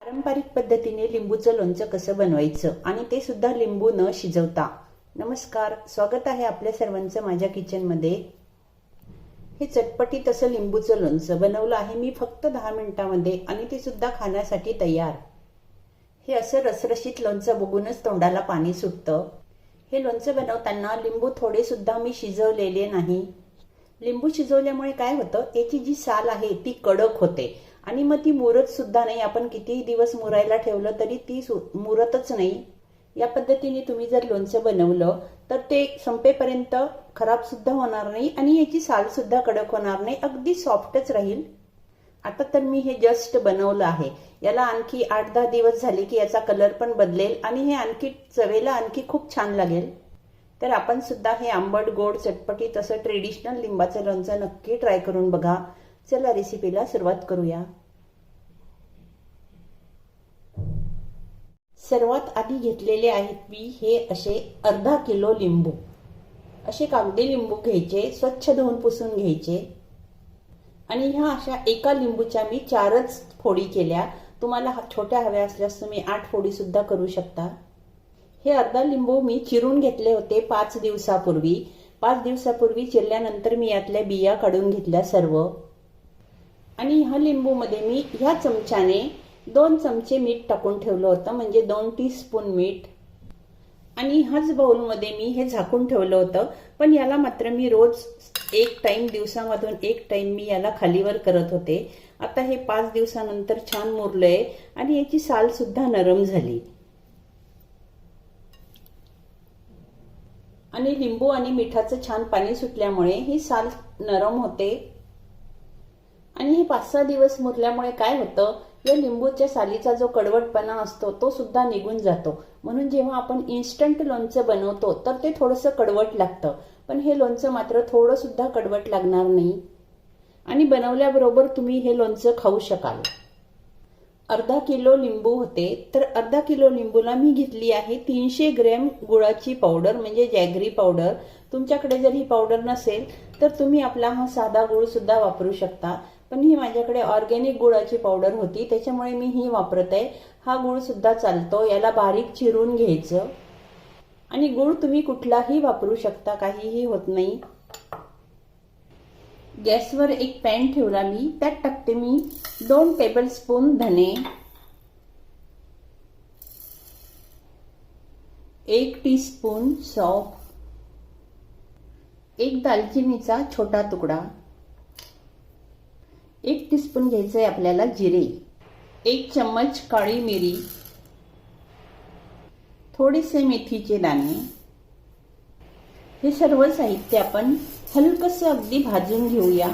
पारंपरिक पद्धतीने लिंबूचं लोणचं कसं बनवायचं आणि ते सुद्धा लिंबू न शिजवता. नमस्कार, स्वागत आहे आपल्या सर्वांचं माझ्या किचनमध्ये. हे चटपटीत असं लिंबूचं लोणचं बनवलं आहे मी फक्त 10 मिनिटांमध्ये आणि ते सुद्धा खाण्यासाठी तयार. हे असं रसरशीत लोणचं बघूनच तोंडाला पाणी सुटतं. हे लोणचं बनवताना लिंबू थोडे सुद्धा मी शिजवलेले नाही. लिंबू शिजवल्यामुळे काय होतं, याची जी साल आहे ती कडक होते आणि मग ती मुरत सुद्धा नाही. आपण कितीही दिवस मुरायला ठेवलं तरी ती मुरतच नाही. या पद्धतीने तुम्ही जर लोणचं बनवलं तर ते संपेपर्यंत खराब सुद्धा होणार नाही आणि याची साल सुद्धा कडक होणार नाही, अगदी सॉफ्टच राहील. आता तर मी हे जस्ट बनवलं आहे. याला आणखी 8-10 दिवस झाले की याचा कलर पण बदलेल आणि हे आणखी चवेला आणखी खूप छान लागेल. तर आपण सुद्धा हे आंबट गोड चटपटीत असं ट्रेडिशनल लिंबाचं लोणचं नक्की ट्राय करून बघा. चला रेसिपीला सुरुवात करूया. सर्वात आधी घेतलेले आहेत मी हे असे अर्धा किलो लिंबू. असे कागदी लिंबू घ्यायचे, स्वच्छ धुवून पुसून घ्यायचे आणि ह्या अशा एका लिंबूच्या मी 4च फोडी केल्या. तुम्हाला छोट्या हव्या असल्यास तुम्ही 8 फोडी सुद्धा करू शकता. हे अर्धा लिंबू मी चिरून घेतले होते 5 दिवसापूर्वी. 5 दिवसापूर्वी चिरल्यानंतर मी यातल्या बिया काढून घेतल्या सर्व. आणि ह्या लिंबूमध्ये मी ह्या चमच्याने 2 चमचे मीठ टाकून ठेवलं होतं, म्हणजे 2 टीस्पून मीठ. आणि ह्याच बाउलमध्ये मी हे झाकून ठेवलं होतं, पण याला मात्र मी रोज एक टाइम, दिवसामधून एक टाइम मी याला खालीवर करत होते. आता हे 5 दिवसानंतर छान मुरलंय आणि याची साल सुद्धा नरम झाली. आणि लिंबू आणि मिठाचं छान पाणी सुटल्यामुळे ही साल नरम होते. आणि हे 5-6 दिवस मुरल्यामुळे काय होतं, या लिंबूच्या सालीचा जो कडवटपणा असतो तो सुद्धा निघून जातो. म्हणून जेव्हा आपण इन्स्टंट लोणचं बनवतो तर ते थोडंसं कडवट लागतं, पण हे लोणचं मात्र थोडं सुद्धा कडवट लागणार नाही आणि बनवल्याबरोबर तुम्ही हे लोणचं खाऊ शकाल. अर्धा किलो लिंबू होते, तर अर्धा किलो लिंबूला मी घेतली आहे 300 ग्रॅम गुळाची पावडर, म्हणजे जॅगरी पावडर. तुमच्याकडे जर ही पावडर नसेल तर तुम्ही आपला हा साधा गुळ सुद्धा वापरू शकता, पण ही माझ्याकडे ऑर्गॅनिक गुळाची पावडर होती त्याच्यामुळे मी ही वापरत आहे. हा गुळ सुद्धा चालतो. याला बारीक चिरून घ्यायचं आणि गुळ तुम्ही कुठलाही वापरू शकता, काहीही होत नाही. गॅसवर एक पॅन ठेवला मी, त्यात टाकते मी 2 टेबलस्पून धने, 1 टीस्पून सौंफ, 1 दालचिनीचा छोटा तुकडा, 1 टीस्पून घ्यायचंय आपल्याला जिरे, 1 चम्मच काळी मिरी, थोडेसे मेथीचे दाणे. हे सर्व साहित्य आपण हलकसं अगदी भाजून घेऊया.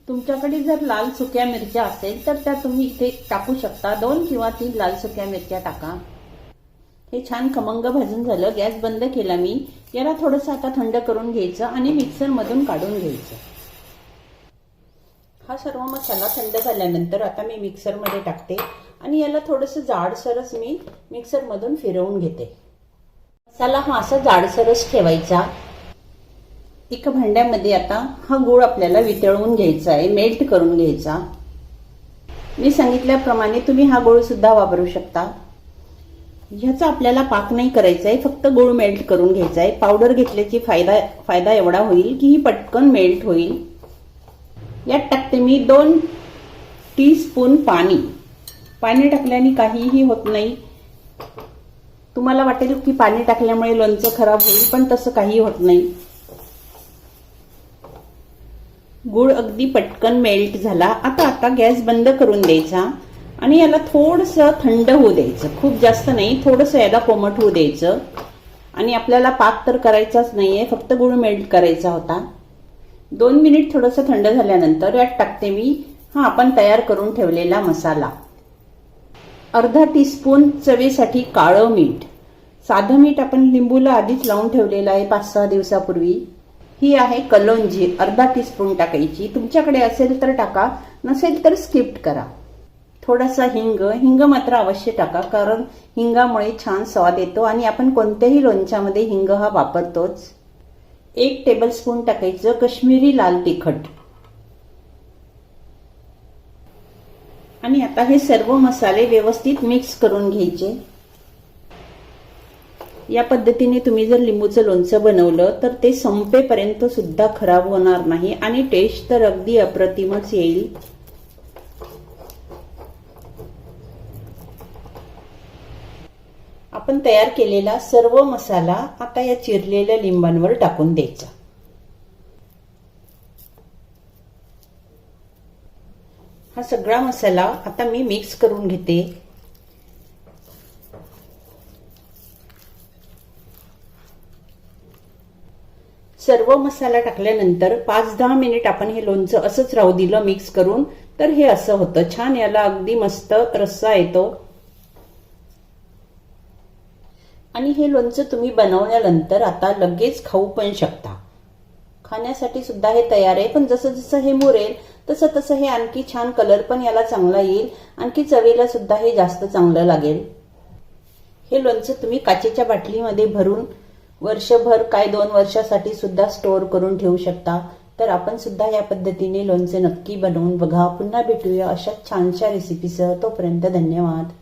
तुमच्याकडे जर लाल सुक्या मिरच्या असेल तर त्या तुम्ही इथे टाकू शकता. 2 किंवा 3 लाल सुक्या मिरच्या टाका. हे छान खमंग भाजून झालं. गॅस बंद केला मी. याला थोडंसं आता थंड करून घ्यायचं आणि मिक्सर मधून काढून घ्यायचं. हा सर्व मसाला थंड झाल्यानंतर आता मी मिक्सर मध्ये टाकते आणि याला थोडंसं जाडसरच मी मिक्सर मधून फिरवून घेते. मसाला हा असा जाडसरच ठेवायचा. एका भांड्यामध्ये आता हा गूळ आपल्याला वितळवून घ्यायचा आहे, मेल्ट करून घ्यायचा. मी सांगितल्याप्रमाणे तुम्ही हा गूळ सुद्धा वापरू शकता. ह्याचा आपल्याला पाक नाही करायचा आहे, फक्त गूळ मेल्ट करून घ्यायचा आहे. पावडर घेतल्याची फायदा एवढा होईल की ही पटकन मेल्ट होईल. यात टाकते मी 2 टीस्पून पाणी. पाणी टाकल्याने काहीही होत नाही. तुम्हाला वाटेल की पाणी टाकल्यामुळे लोणचं खराब होईल, पण तसं काही होत नाही. गूळ अगदी पटकन मेल्ट झाला. आता गॅस बंद करून द्यायचा आणि याला थोडंसं थंड होऊ द्यायचं. खूप जास्त नाही, थोडंसं याला कोमट होऊ द्यायचं. आणि आपल्याला पाक तर करायचाच नाहीये, फक्त गूळ मेल्ट करायचा होता. 2 मिनिट थोडंसं थंड झाल्यानंतर यात टाकते मी हा आपण तयार करून ठेवलेला मसाला. अर्धा टीस्पून चवीसाठी काळं मीठ. साधं मीठ आपण लिंबूला आधीच लावून ठेवलेलं आहे 5-6 दिवसापूर्वी. ही आहे कलोंजी, अर्धा टीस्पून टाकायची. तुमच्याकडे असेल तर टाका, नसेल तर स्किप करा. थोडासा हिंग मात्र अवश्य टाका, कारण हिंगामुळे छान स्वाद येतो आणि आपण कोणत्याही लोणच्यामध्ये हिंग हा वापरतोच. 1 टेबलस्पून टाकायचं काश्मीरी लाल तिखट. आणि आता हे सर्व मसाले व्यवस्थित मिक्स करून घ्यायचे। या पद्धतीने तुम्ही जर लिंबूचं लोणचं बनवलं तर ते संपेपर्यंत सुद्धा खराब होणार नाही आणि टेस्ट तर अगदी अप्रतिमच येईल। आपण तयार केलेला सर्व मसाला आता या चिरलेल्या लिंबांवर टाकून द्यायचा। हा सगळा मसाला आता मी मिक्स करून घेते। सर्व मसाला टाकल्यानंतर 5-10 मिनिट आपण हे लोणचं असंच राहू दिलं मिक्स करून, तर हे असं होतं छान, याला अगदी मस्त रस्सा येतो। आणि हे लोणचं तुम्ही बनवल्यानंतर आता लगेच खाऊ पण शकता, खाण्यासाठी सुद्धा हे तयार आहे। पण जसं जसं हे मुरेल तसं तसं हे आणखी छान कलर पण याला चांगला येईल, आणखी चवीला सुद्धा हे जास्त चांगलं लागेल। हे लोणचं तुम्ही काचेच्या बाटलीमध्ये भरून वर्षभर काय 2 वर्षासाठी सुद्धा स्टोअर करून ठेवू शकता। तर आपण सुद्धा या पद्धतीने लोणचे नक्की बनवून बघा। पुन्हा भेटूया अशा छानशा रेसिपीसह, तोपर्यंत धन्यवाद।